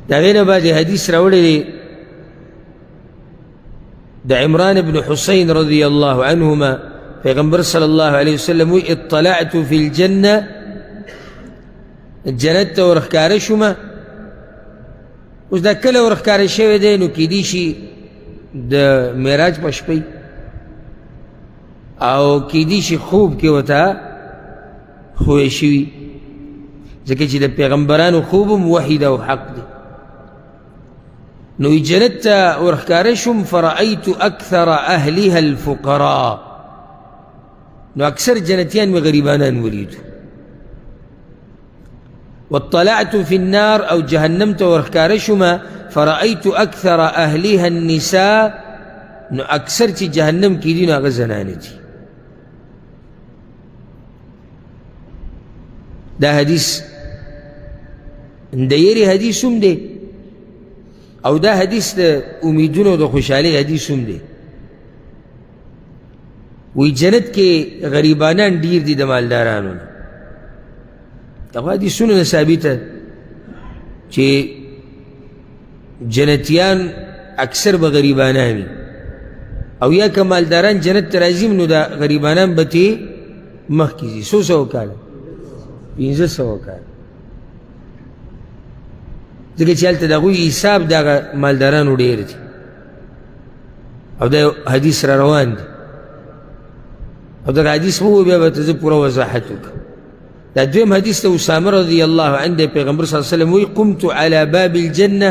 دا غیر بعد حدیث راوڑی دی دا عمران بن حسین رضی اللہ عنہما پیغمبر صلی اللہ علیہ وسلم وی اطلعت فی الجنہ جنت ورخکار شما اس دا کل ورخکار شوی دی نو کی دیشی دا میراج پشپی او کی دیشی خوب کی وتا خوی شوی ذکر چی دا پیغمبران خوبم وحید و حق دی نو جنت ورخکارشم فرأيت أكثر أهلها الفقراء نو أكثر جنتيان وغريبانان وليدو واطلعت في النار أو جهنمت ورخكارشما فرأيت أكثر أهلها النساء نو أكثر جهنم كيدين أغزنانتي دا حديث انديري حديثم دي او دا حدیث دا امیدون و دا خوشحالی حدیث هم دے وی جنت کے غریبانان دیر دی دا مالدارانون دا حدیثون نا ثابت ہے چی جنتیان اکثر با غریبانانی او یا که مالداران جنت ترازیم نو دا غریبانان بتی مخکیزی 100 کالا 1500 کالا ذکر چالتا دا غوی حساب دا مالدارانو دیر دی او دا حدیث را روان دی او دا حدیث مو بیا بتزی پورا وضاحتو که دا دویم حدیث دا اسامه رضی اللہ عنہ پیغمبر صلی اللہ علیہ وسلم وی قمت على باب الجنة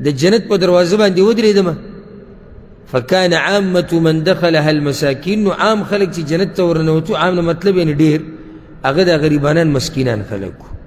دا جنت پا دروازه باندی ودری دما فکان عامة من دخلها المساکین نو عام خلق چی جنت تورنوتو عام مطلب یعنی دیر اغدا غریبانان مسکینان خلقو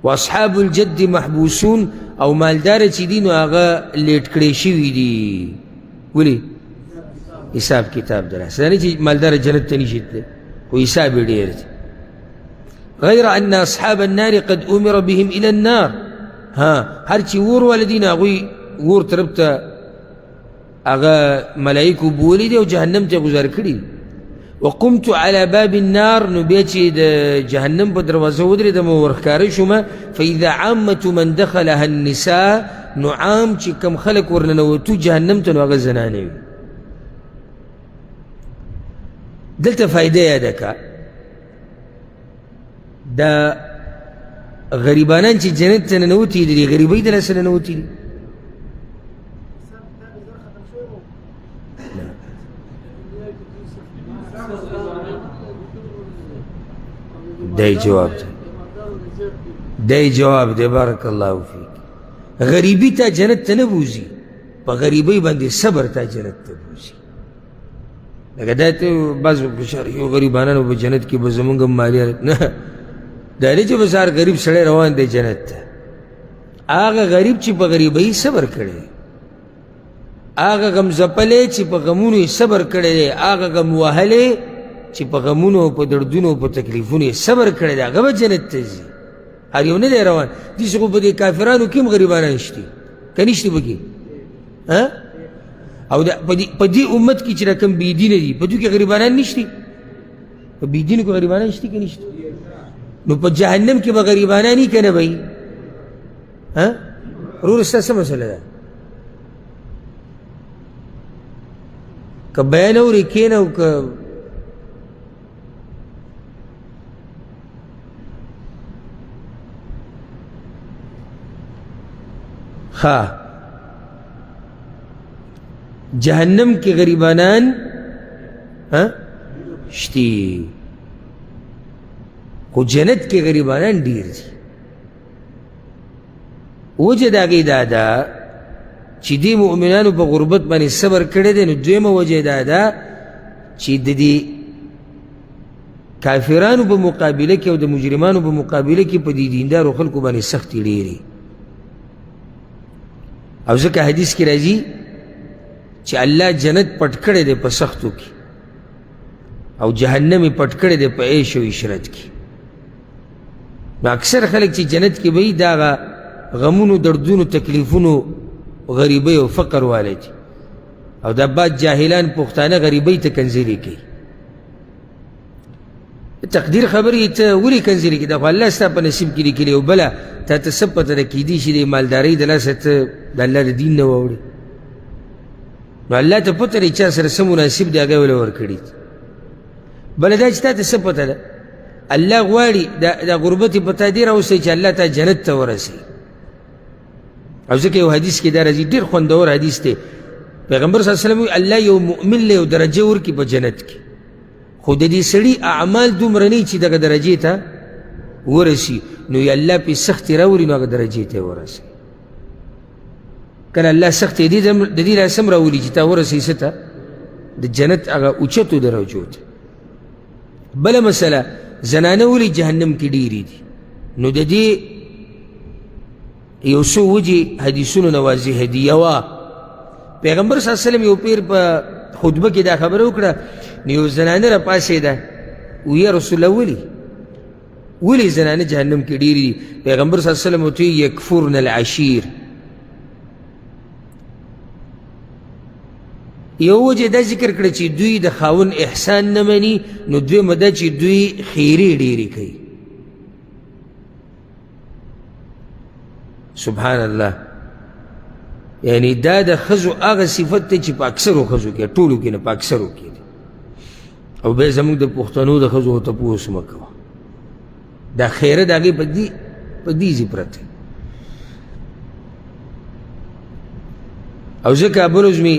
واصحاب الجد محبوسون او مالدار چی دی نو آغا لیٹ کڑیشوی دی ولی حساب کتاب در حسانی چی مالدار جنت تنیشت دی و حساب دیر دی غیر ان اصحاب النار قد امر بهم الى النار هر چی وور والدین آغوی وور طربتا آغا ملائکو بولی دی و جہنم تا گزار کری وقمت على باب النار نبيتي جهنم بدروازه ودري دم ورخكارشما فإذا عامة من دخلها النساء نعام چي كم خلق ورننوتو جهنم تنوغ الزناني دلتا فايدة يدكا دا غريبانان چي جنت تننوتي دي غريبي دل سننوتي دي داي جواب داي جواب دي بارك الله فيك غريبي تا جنت تنبوزي پا غريبي باندي صبر تا جنت تنبوزي لکه دایتو بعض بشاریو غریبانانو با جنت کی بزمونگم مالی نه داری چه بسار غریب سڑے روان دے جنت تا آغا غریب چی پا غریبی صبر کرے آغا غم زپلے چی پا غمونو صبر کرے آغا غم وحلے چی پا غمونو پا دردونو پا تکلیفونو صبر کرے آغا جنت تزی هر یو نده روان دیسو خو پا دی کافرانو کم غریبانان شتی کنیشتی بکی او پا دی امت کی چرا کم بیدین دی پا دو که غریبانان نشتی پا بیدینو که غریبانان نشتی که نشتی نو پا جہنم کی با غریبانانی که نبایی رو رستا سا مسئلہ دا که بیانو رکینو که جہنم کے غریبانان شتی خو جنت کے غریبانان دیر دی وجه داگی دادا چی دی مؤمنانو پا غربت بانی صبر کرده نو دویم وجه دادا چی دی کافرانو پا مقابله کی و دا مجرمانو پا مقابله کی پا دی دیندارو خلقو بانی سختی لیری او ذکر حدیث کی رازی چی اللہ جنت پٹ کڑے دے پا سختو کی او جہنمی پٹ کڑے دے پا عیش و عشرت کی اکثر خلق چی جنت کی بئی داغا غمونو دردونو تکلیفونو غریبی و فقر والے چی او دا بعد جاہلان پختانہ غریبی تکنزلی کی تقدیر خبرې ته ولې کنځلې کړي؟ دا خو الله ستا په نصیب کې لیکلي او بله تا ته څه پته ده کیدای شي د مالدارۍ د لاسه ته د الله د دین نه واوړې، نو الله ته پته دی چا سره څه مناسب دی هغه یې وله ورکړي. بله دا چې تا ته څه پته ده الله غواړي دا غربت یې په تا دې راوستی چې الله تا جنت ته ورسوي. او ځکه یو حدیث کې دا راځي، ډېر خوندور حدیث دی، پیغمبر صلی الله علیه وسلم وایي الله یو مؤمن له یو درجه ورکړي په جنت کې، خو د دې سړي اعمال دومره نه چې دغه درجې ته ورسي، نو یې الله پې سختې راولي نو هغه درجې ته یې ورسوي. کله الله سختې د دې لاسه هم راولي چې تا ورسوي څه ته؟ د جنت هغه اوچتو درجو ته. بله مسله، زنانه ولې جهنم کې ډېرې دي؟ نو د دې یو څو وجې حدیثونو نه واضحه دي. یوه، پیغمبر صلی الله علیه وسلم یو پیر په خطبه کې دا خبره وکړه، نو یو زنانه راپاڅېده ویې رسول الله ولې زنانه جهنم کې ډېرې دي؟ پیغمبر صلی الله علیه وسلم ورته ویې یکفرن العشیر. یو وجه دا ذکر کړه چې دوی د خاوند احسان نه مني، نو دویمه دا چې دوی خیرې ډېرې کوي. سبحان الله، یعنی دا د ښځو هغه صفت دی چې په اکثرو ښځو کې، ټولو کې نه په اکثرو کې دی. او بیا زموږ د پښتنو د ښځو تپوس مه کوه، دا خیره د هغې په دې ځي پرته. او ځکه بل ورځ مې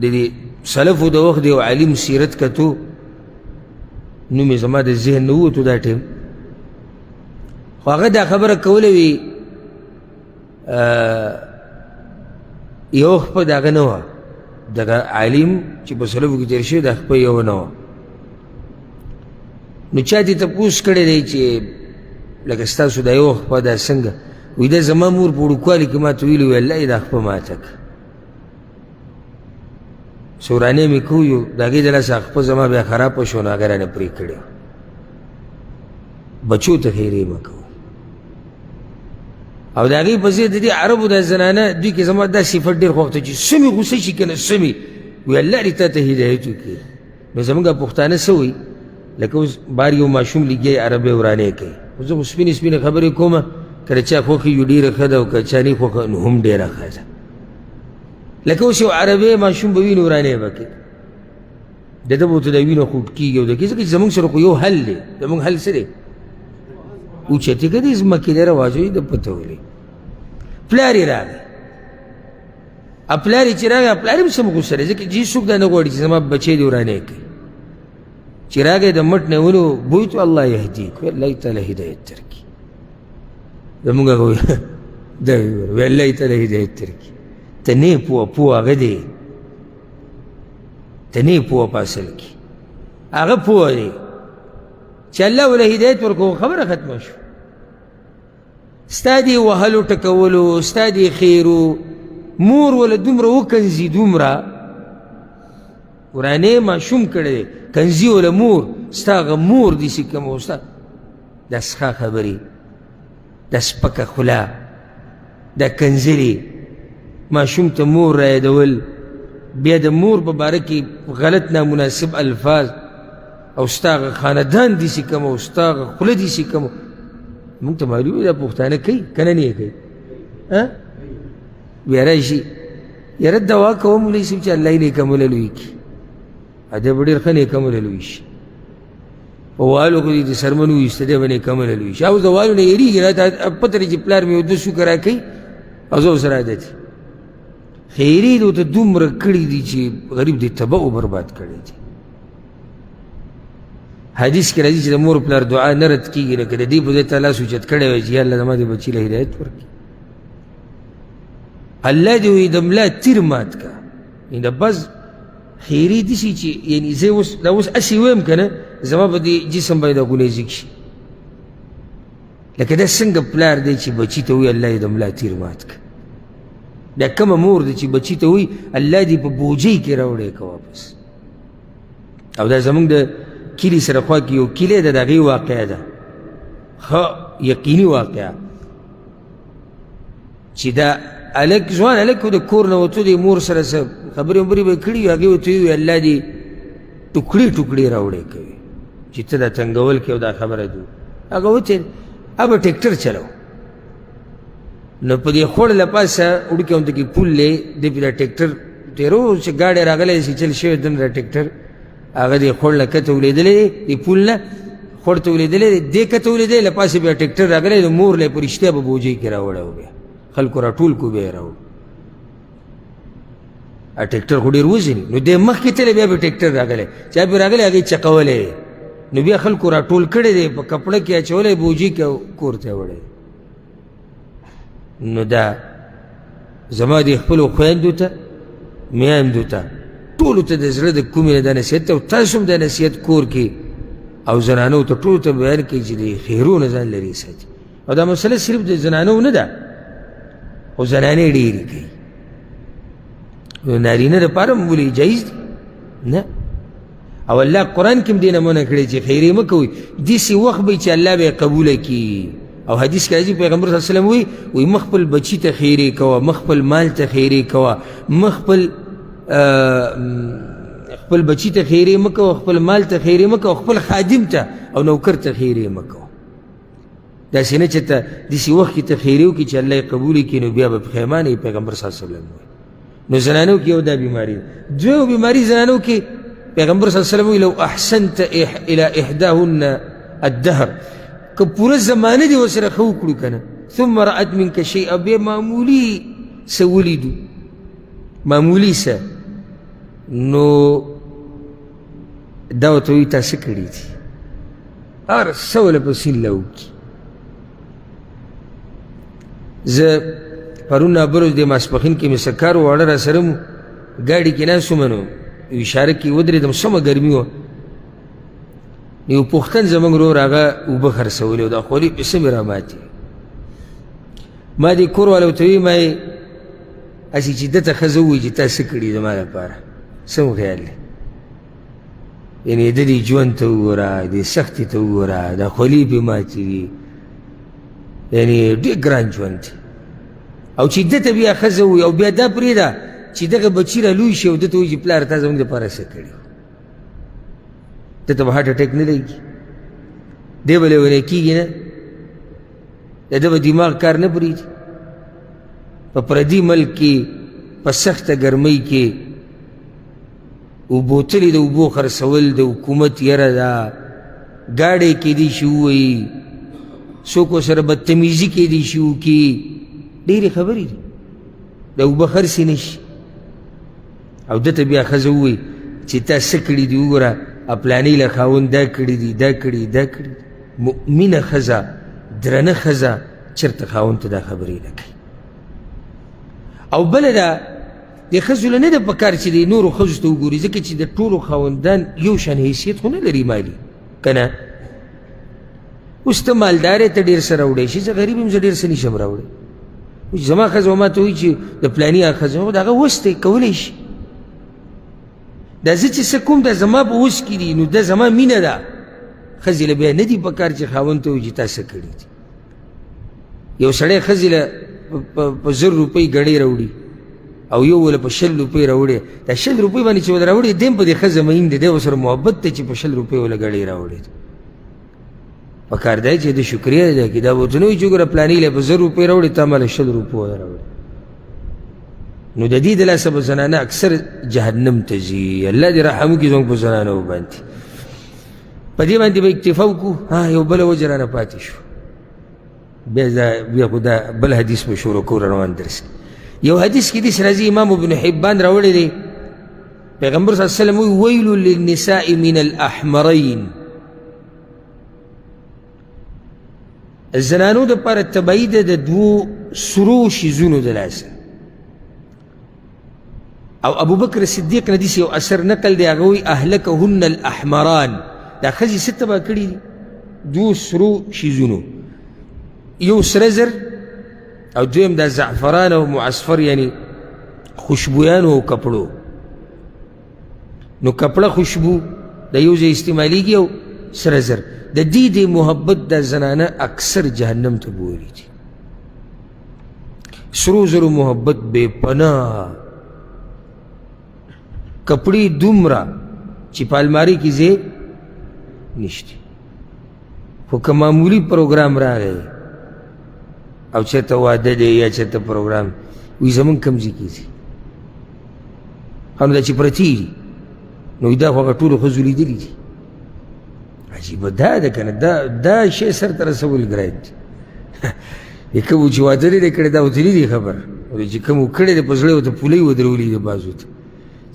د دې سلفو د وخت یو عالم سیرت کتو، نوم یې زما د ذهن نه ووتو دا ټیم، خو هغه دا خبره کوله وي یو خپه د هغه نه وه، دغه عالم چې په سلفو کې تېر شوی دا خپه یو نه وه. نو چا دې تپوس کړی دی چې لکه ستاسو دا یو خپه دا څنګه؟ وایي دا زما مور په وړوکوالي کې ما ته ویلي وي الله یې دا خپه ماته کړه، سورانې مې کوو د هغې د لاسه خپه زما بیا خرابه شو نو هغه رانه پرې کړې. بچو ته خیرې مه کوو. او د هغې په ضد د دې عربو دا زنانه دوی کې زما دا صفت ډېر خوښ دی چې سمې غوسه شي که نه سمې، وایي الله دې تا ته هدایت وکړي. نو زموږ پښتانه څه وایي؟ لکه اوس بار یو ماشوم لګیا عربۍ ورانې کوي، خو زه خو سپینې سپینې خبرې کومه، کله چا خوښې یو ډېره ښه ده او که چا نه خوښه نو هم ډېره ښه ده. لکه اوس یو عربۍ ماشوم به وینو ورانې به کوي، د ده به ورته دا وینه خوټ کېږي او د ځکه چې زموږ سره خو یو حل دی، زموږ حل څه دی؟ اوچتې که دې ځمکې دی رواجوي د پته ولې. پلار یې راغی، پلار یې چې راغی پلار هم سم غوسه دی، ځکه چې څوک دا نه غواړي چې زما بچی دې ورانې کوي. چې راغی د مټ نه ونیو بوی تو الله یهدیک، الله تعالی هدایت درکړي. زموږ هغه دا وی الله تعالی هدایت درکړي. ته نه پوه هغه دی، ته نه پوه په اصل کې هغه پوه دی چې الله وله هدایت ورکړو، خبره ختمه شو. ستا دې وهلو ټکولو، ستا دې خیرو، مور وله دومره وکنځي، دومره ورانې ماشوم کړی دی، کنځي وله مور، ستا هغه مور داسې کوم او ستا دا څښه خبرې، دا سپکه خوله، دا کنځلې، ماشوم ته مور رایادول، بیا د مور په باره کې غلط نامناسب الفاظ، او ستا هغه خاندان داسې کوم او ستا هغه خوله داسې کوم. مونږ ته معلوم وي دا پښتانه کوي که نه یې کوي؟ بیا راشي یاره دوا کوه مولوي صاحب چې الله یې نیک عمله لوی کړي، دی به ډېر ښه نیک عمله لوی شي. په والو خو دې د سرمن وویسته دی به نیک عمله لوی شي. اوس د والو نه یېرېږي، راته پته لري چې پلار مې اودس وکړه راکوي او زه ورسره عادت یم. خیرې دې ورته دومره کړي دي چې غریب دې تباه و برباد کړی دی. حدیث کې راځي چې د مور پلار دعا نه رد کېږي، لکه د دې په ځای ته لاس اوچت کړی وای چې یا الله زما دې بچي له هدایت ورکړي. الله دې وایي د ملا تیر مات که، یعنې د بس خیرې داسې چې یعنې زه دا اوس هسې ویم که نه زما په دې جسم باندې دا ګناه ځګ شي. لکه دا څنګه پلار دی چې بچي ته وایي الله دې د ملا تیر مات که، دا کومه مور دی چې بچي ته وایي الله دې په بوجۍ کې راوړی که واپس. او دا زموږ د کلي سره خوا کې یو کلی ده، د هغې واقعه ده، ښه یقیني واقعه، چې دا هلک ځوان هلک د کور نه وتو د مور سره څه خبرې وبرې به یې کړي وي، هغې ورته ویي الله دې ټوکړي ټوکړي راوړې کوي چې ته دا تنګول کې او دا خبره دي هغه وتې अब ट्रैक्टर चलो न पदे खोड़ लपासा उड़ के उनके पुल ले दे पिला ट्रैक्टर तेरो से गाड़ी रागले सी चल शे दन ट्रैक्टर आगे दे खोड़ लका तो ले दे ये पुल ना खोड़ तो ले दे का तो ले दे लपासे पे ट्रैक्टर रागले तो मोर ले परिश्ते अब बोझे के रावड़ा हो गया खल को राटूल को बे राव आ ट्रैक्टर खोड़ी रोज़िन नु दे मख के चले बे ट्रैक्टर रागले चाहे पे रागले आगे चकावले नु बे खल को राटूल कड़े दे कपड़े के चोले बोझी के कोरते वड़े نو دا زما د خپلو خویندو ته میندو ته ټولو ته د زړه د کومې نه دا نصیحت ته او تاسو هم دا نصیحت کور کې او زنانو ته ټولو ته بیان کوي چې د خیرونو ځان لرې ساتي او دا مسله صرف د زنانو نه ده خو زنانې ډېرې کوي نارینه دپاره هم ولې جایز دي نه او الله قرآن کې هم دې نه منع کړی چې خیرې مه کوئ داسې وخت به چې الله به یې قبوله کړي او حدیث کې راځي پیغمبر صلی الله علیه وسلم وی مخبل بچی ته خیرې کوه مخبل مال ته خیرې کوه مخبل خپل بچی ته خیرې مه کوه خپل مال ته خیرې مه کوه خپل خادم ته او نوکر ته خیرې مه کوه داسې نه چې ته داسې وخت کې ته خیرې وکړي چې الله یې قبول کړي نو بیا به پښیمانه یې پیغمبر صلی الله علیه وسلم وی نو زنانو کې یو دا بیماري ده دویمه بیماري زنانو کې پیغمبر صلی الله علیه وسلم وی لو احسنت الى احداهن الدهر که پورا زمانه دی وسره خو کړو کنه ثم رأت منك شيئا به معمولی سولیدو معمولی سه نو دا ورته وایي تاسو کړي دي هر څه ورله پسې لوکي زه پرون نابروز د ماسپښین کې مې سکار واړه را سره مو ګاډي کې ناست وم نو اشاره کې ودرېدم سمه ګرمي وه یو پښتن زموږ ورور هغه اوبه خرڅولې او دا خولې پیسې مې راماتې ما دې کور والا ورته وایي ما یې هسې چې ده ته ښځه ووایي چې تا څه کړي زما لپاره څه مو خیال دی یعنې د دې ژوند ته وګوره دې سختي ته وګوره دا خولې پې ماتې وي یعنې ډېر ګران ژوند دی او چې ده ته بیا ښځه ووایي او بیا دا پرېږده چې دغه بچي را لوی شي او ده ته وایي چې پلار تا زموږ دپاره څه کړي ته به هارټ اټیک نه لګي دی به لیونی کېږي نه د ده به دماغ کار نه پرېږدي په پردي ملک کې په سخته ګرمۍ کې بوتلې د اوبو خرڅول د حکومت یره ده ګاډی کېدی شي ووایي څوک ورسره بدتمیزي کېدی شي وکړي ډېرې خبرې دي د اوبه خرڅې نه شي او ده ته بیا ښځه ووایي چې تا څه کړي دي وګوره پلانې له خاوند دا کړي دي دا کړي دا کړي مؤمنه ښځه درنه ښځه چېرته خاوند ته دا خبرې نه کوي او بله ده د ښځو له نه ده پکار چې د نورو ښځو ته وګوري ځکه چې د ټولو خاوندان یو شان حیثیت خو نه لري مالي که نه اوس ته مالدار یې ته ډېر څه راوړی شي زه غریب یم زه ډېر څه نشم راوړی زما ښځه ما ته وایي چې د پلاني هغه ښځه د هغه وس دی کولی شي دا زه چې څه کوم دا زما په وس کې دي نو دا زما مینه ده ښځې له بیا نه دي پکار چې خاوند ته وایي چې تا څه کړي دي یو سړی ښځې له په 1000 روپۍ ګړۍ راوړي او یو له په 100 روپۍ راوړي دا 100 روپۍ باندې چې ول راوړي دی هم په دې ښځه مین دی دی ورسره محبت دی چې په 100 روپۍ وله ګړۍ راوړي پکار دی چې د شکریه ادا کړي دا ورته نه وایي چې ګوره پلاني له په 1000 روپۍ راوړي تا ما له 100 روپۍ راوړي نو د دې د لاسه به زنانه اکثر جهنم ته ځي الله دې رحم وکړي زموږ په زنانو باندې په دې باندې به اکتفا وکړو یو بله وجه رانه پاتې شو بیا خو دا بل حدیث به شروع کړو روان درس یو حدیث کې داسې راځي امام ابن حبان راوړی دی پیغمبر صلی الله علیه وسلم وایي ویل للنساء من الاحمرین زنانو دپاره تبعی ده د 2 سرو شیزونو د لاسه او ابو بکر صدیق نه داسې یو اثر نقل دی هغه وایي اهلکهن الاحمران دا ښځې څه تباه کړي دي 2 سرو شیزونو یو سره زر او دویم دا زعفران او معصفر یعنی خوشبویانو او کپړو نو کپړه خوشبو د یو ځای استعمالیږي او سره زر د دې د محبت د زنانه اکثر جهنم ته بولی دي سرو زرو محبت بے پناه کپړې دومره چې په الماري کې ځای نشته. خو که معمولي پروګرام راغی او چېرته واده دی یا چېرته پروګرام وایي زمونږ کوم ځای کې ځي نو دا چې پرتې دي نو دا خو هغه ټولو ښځو لیدلي دي. عجیبه دا ده که نه دا شی سر ته رسول ګران دي. کومو چې واده نه دی کړی دا ورته نه دي خبر، چې کومو کړی دی په زړه ورته پولۍ ودرولي دي بعضو ته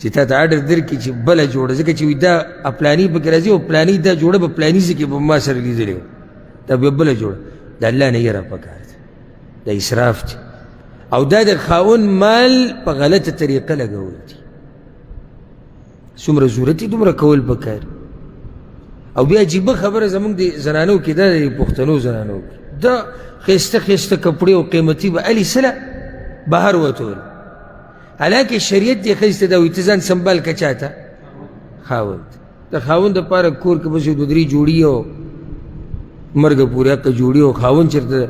چې تا ته اډر درکړي چې بله جوړه، ځکه چې وایي دا پلاني پکې راځي او پلاني دا جوړه به پلاني ځای کې به ما سره لیدلې وه، دا به بله جوړه. د الله نه یره پکار ده، دا اسراف دی او دا د خاوند مال په غلطه طریقه لګول دي. څومره ضرورت یې دومره کول پکار. او بیا عجیبه خبره زمونږ د زنانو کې دا د پښتنو زنانو کې دا ښایسته ښایسته کپړې او قیمتي به الې سله بهر وتول، حالانکه شریعت دې ښایسته دا وایي ته ځان سنبال که چا ته خاوند. د خاوند دپاره کور کې بس یو دوه درې جوړي او مرګه پورې حقه جوړي او خاوند چېرته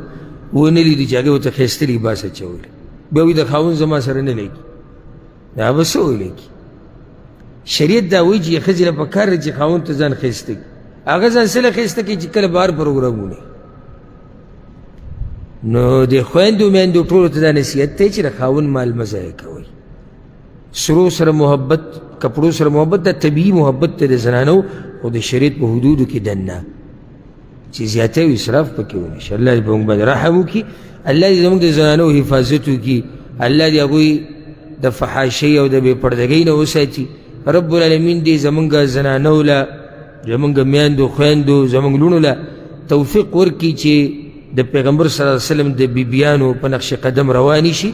ونه لیدي چې هغې ورته ښایسته لباس اچولی، بیا وایي د خاوند زما سره نه لګي، دا به څه ولګي؟ شریعت دا وایي چې ښځې له پکار دی چې خاوند ته ځان ښایسته کړي، هغه ځان څه له ښایسته کوي چې کله بهر پروګرامونه. نو د خویندو میندو ټولو ته دا نصیحت دی چې د خاوند مال مه ضایع کوئ. سرو سره محبت، کپړو سره محبت دا طبیعي محبت دی د زنانو، خو د شریعت په حدودو کې دننه چې زیاتی او اسراف پکې ونه شي. الله دې په موږ باندې رحم وکړي، الله دې زموږ د زنانو حفاظت وکړي، الله دې هغوی د فحاشۍ او د بې پردګۍ نه وساتي. رب العالمین دې زمونږ زنانو له، زمونږ میندو خویندو زمونږ لوڼو له توفیق ورکړي چې د پیغمبر صلی الله علیه وسلم د بیبیانو په نقش قدم روانې شي